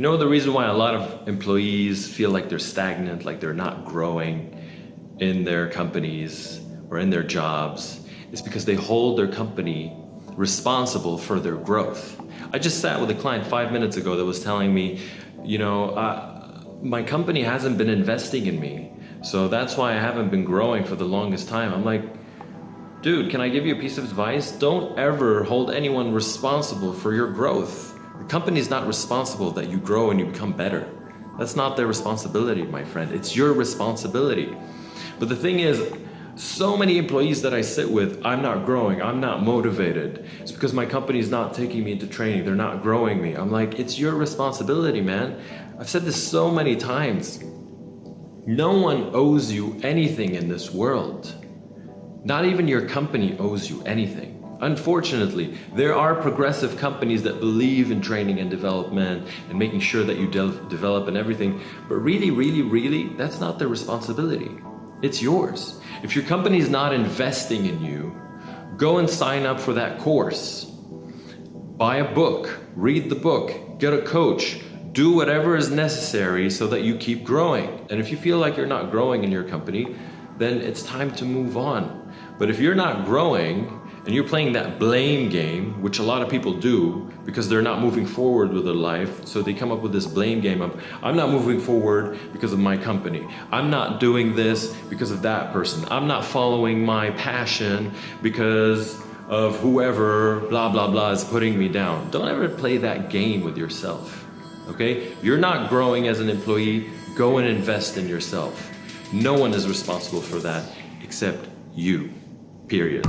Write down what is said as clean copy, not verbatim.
You know the reason why a lot of employees feel like they're stagnant, like they're not growing in their companies or in their jobs, is because they hold their company responsible for their growth. I just sat with a client 5 minutes ago that was telling me, my company hasn't been investing in me, so that's why I haven't been growing for the longest time. I'm like, dude, can I give you a piece of advice? Don't ever hold anyone responsible for your growth. The company's not responsible that you grow and you become better. That's not their responsibility, my friend. It's your responsibility. But the thing is, so many employees that I sit with, I'm not growing, I'm not motivated. It's because my company's not taking me into training, they're not growing me. I'm like, it's your responsibility, man. I've said this so many times. No one owes you anything in this world. Not even your company owes you anything. Unfortunately, there are progressive companies that believe in training and development and making sure that you develop and everything, but really, that's not their responsibility. It's yours. If your company is not investing in you, go and sign up for that course. Buy a book, read the book, get a coach, do whatever is necessary so that you keep growing. And if you feel like you're not growing in your company, then it's time to move on. But if you're not growing and you're playing that blame game, which a lot of people do because they're not moving forward with their life, so they come up with this blame game of, I'm not moving forward because of my company. I'm not doing this because of that person. I'm not following my passion because of whoever, blah, blah, blah, is putting me down. Don't ever play that game with yourself, okay? You're not growing as an employee, go and invest in yourself. No one is responsible for that except you, period.